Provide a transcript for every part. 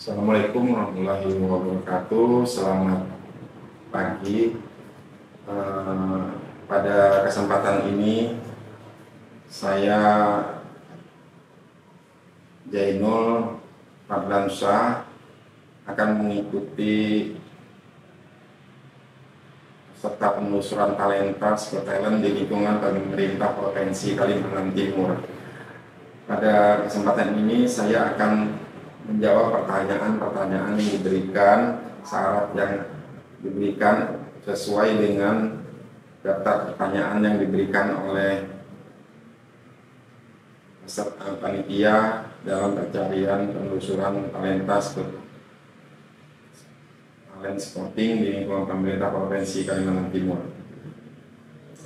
Assalamualaikum warahmatullahi wabarakatuh. Selamat pagi. Pada kesempatan ini saya Jainul Fadlansyah akan mengikuti serta penelusuran talenta talent di lingkungan pemerintah Provinsi Kalimantan Timur. Pada kesempatan ini saya akan menjawab pertanyaan-pertanyaan yang diberikan, syarat yang diberikan sesuai dengan daftar pertanyaan yang diberikan oleh panitia dalam pencarian penelusuran talenta talent scouting di lingkungan pemerintah Provinsi Kalimantan Timur.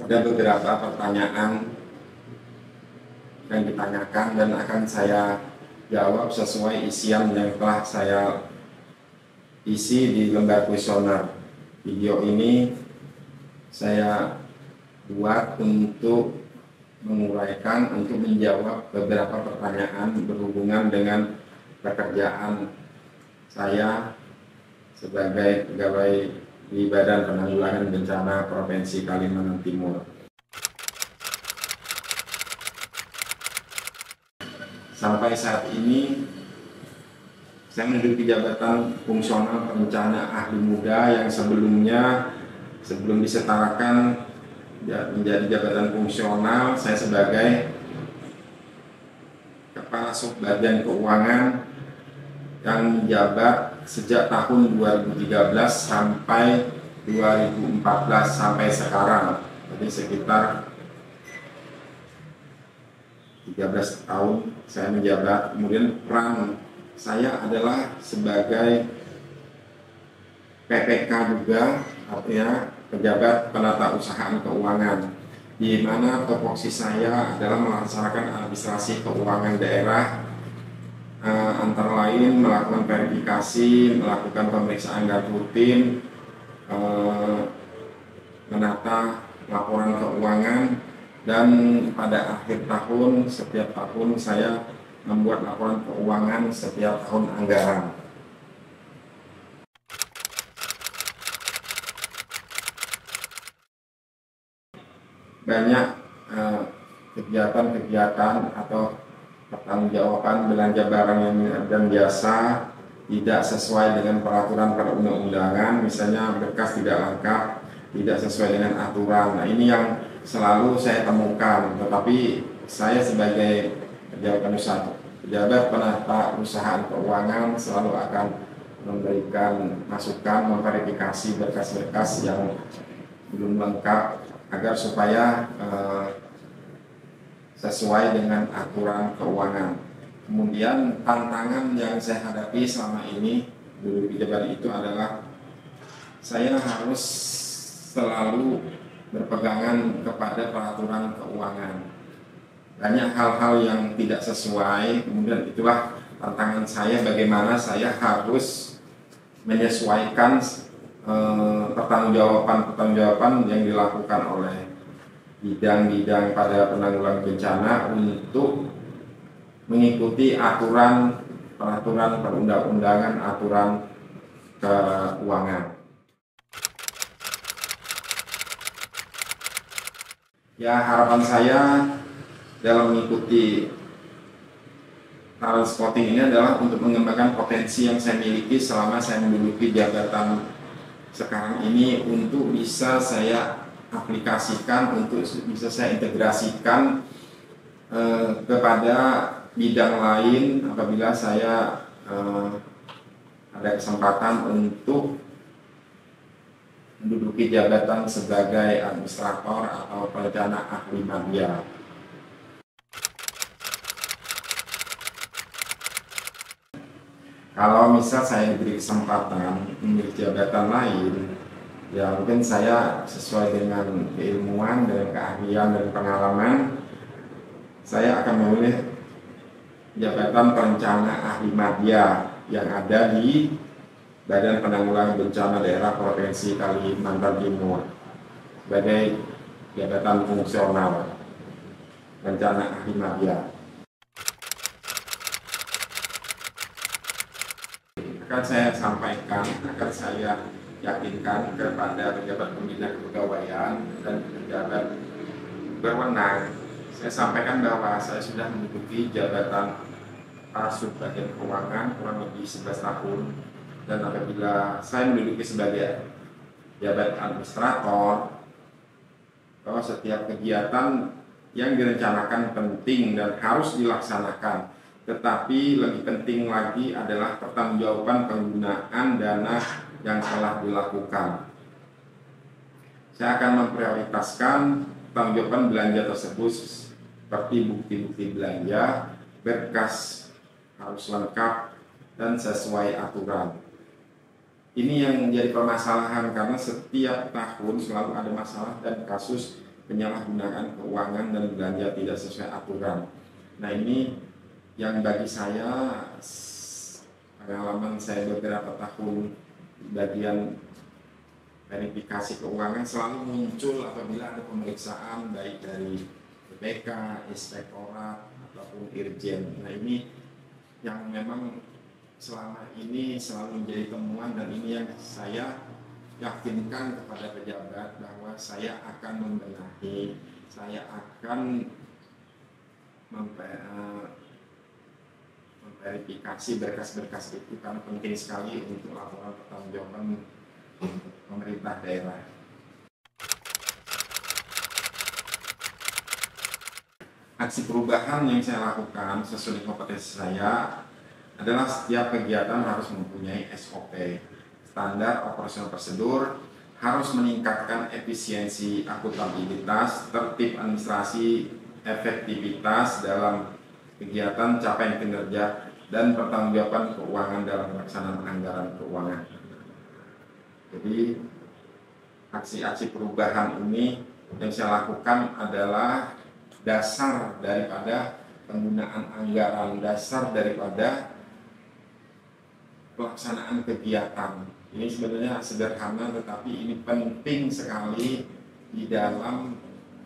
Ada beberapa pertanyaan yang ditanyakan dan akan saya jawab sesuai isian yang telah saya isi di lembar kuesioner. Video ini saya buat untuk menguraikan, untuk menjawab beberapa pertanyaan berhubungan dengan pekerjaan saya sebagai pegawai di Badan Penanggulangan Bencana Provinsi Kalimantan Timur. Sampai saat ini saya menduduki jabatan fungsional perencana ahli muda yang sebelum disetarakan menjadi jabatan fungsional, saya sebagai Kepala Subbadan Keuangan yang menjabat sejak tahun 2013 sampai 2014 sampai sekarang, jadi sekitar 13 tahun saya menjabat. Kemudian peran saya adalah sebagai PPK juga, artinya pejabat penata usahaan keuangan, di mana tupoksi saya adalah melaksanakan administrasi keuangan daerah, antara lain melakukan verifikasi, melakukan pemeriksaan dan rutin, menata laporan keuangan, dan pada akhir tahun, setiap tahun saya membuat laporan keuangan setiap tahun anggaran. Banyak kegiatan-kegiatan atau pertanggungjawaban belanja barang dan jasa tidak sesuai dengan peraturan perundang-undangan, misalnya berkas tidak lengkap, tidak sesuai dengan aturan. Nah, ini yang selalu saya temukan, tetapi saya sebagai pejabat penata usahaan keuangan selalu akan memberikan masukan, memverifikasi berkas-berkas yang belum lengkap agar supaya sesuai dengan aturan keuangan. Kemudian tantangan yang saya hadapi selama ini di jabatan itu adalah saya harus selalu berpegangan kepada peraturan keuangan. Banyak hal-hal yang tidak sesuai, kemudian itulah tantangan saya, bagaimana saya harus menyesuaikan pertanggungjawaban yang dilakukan oleh bidang-bidang pada penanggulangan bencana untuk mengikuti peraturan perundang-undangan, aturan keuangan. Ya, harapan saya dalam mengikuti talent scouting ini adalah untuk mengembangkan potensi yang saya miliki selama saya menduduki jabatan sekarang ini, untuk bisa saya aplikasikan, untuk bisa saya integrasikan kepada bidang lain apabila saya ada kesempatan untuk menduduki jabatan sebagai administrator atau perencana ahli media. Kalau misal saya diberi kesempatan memiliki jabatan lain, ya mungkin saya sesuai dengan keilmuan, dengan keahlian dan pengalaman, saya akan memilih jabatan perencana ahli media yang ada di Badan Penanggulangan Bencana Daerah Provinsi Kalimantan Timur sebagai jabatan fungsional rencana ahli media. akan saya sampaikan, akan saya yakinkan kepada pejabat pembina kepegawaian dan pejabat berwenang. Saya sampaikan bahwa saya sudah menduduki jabatan Kasub Bagian Keuangan kurang lebih 11 tahun, dan apabila saya menduduki sebagai jabat administrator, bahwa setiap kegiatan yang direncanakan penting dan harus dilaksanakan, tetapi lebih penting lagi adalah pertanggungjawaban penggunaan dana yang telah dilakukan. Saya akan memprioritaskan pertanggungjawaban belanja tersebut seperti bukti-bukti belanja, berkas harus lengkap dan sesuai aturan. Ini yang menjadi permasalahan karena setiap tahun selalu ada masalah dan kasus penyalahgunaan keuangan dan belanja tidak sesuai aturan. Nah, ini yang bagi saya, pengalaman saya beberapa tahun bagian verifikasi keuangan, selalu muncul apabila ada pemeriksaan baik dari BPK, Inspektorat ataupun Irjen. Nah, ini yang memang selama ini selalu menjadi temuan, dan ini yang saya yakinkan kepada pejabat bahwa saya akan membenahi, saya akan memverifikasi berkas-berkas itu karena penting sekali untuk laporan pertanggungjawaban pemerintah daerah. Aksi perubahan yang saya lakukan sesuai kompetensi saya adalah setiap kegiatan harus mempunyai SOP, standar operasional prosedur, harus meningkatkan efisiensi akuntabilitas, tertib administrasi, efektivitas dalam kegiatan, capaian kinerja, dan pertanggungjawaban keuangan dalam pelaksanaan anggaran keuangan. Jadi aksi-aksi perubahan ini yang saya lakukan adalah dasar daripada penggunaan anggaran, dasar daripada pelaksanaan kegiatan. Ini sebenarnya sederhana, tetapi ini penting sekali di dalam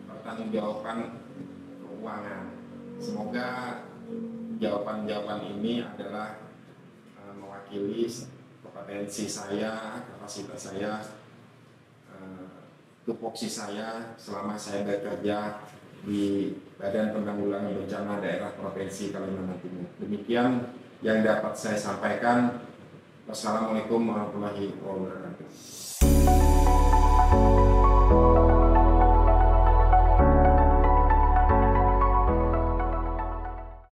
pertanggungjawaban keuangan. Semoga jawaban-jawaban ini adalah mewakili kompetensi saya, kapasitas saya, tupoksi saya selama saya bekerja di Badan Penanggulangan Bencana Daerah Provinsi Kalimantan Timur. Demikian yang dapat saya sampaikan. Wassalamualaikum warahmatullahi wabarakatuh.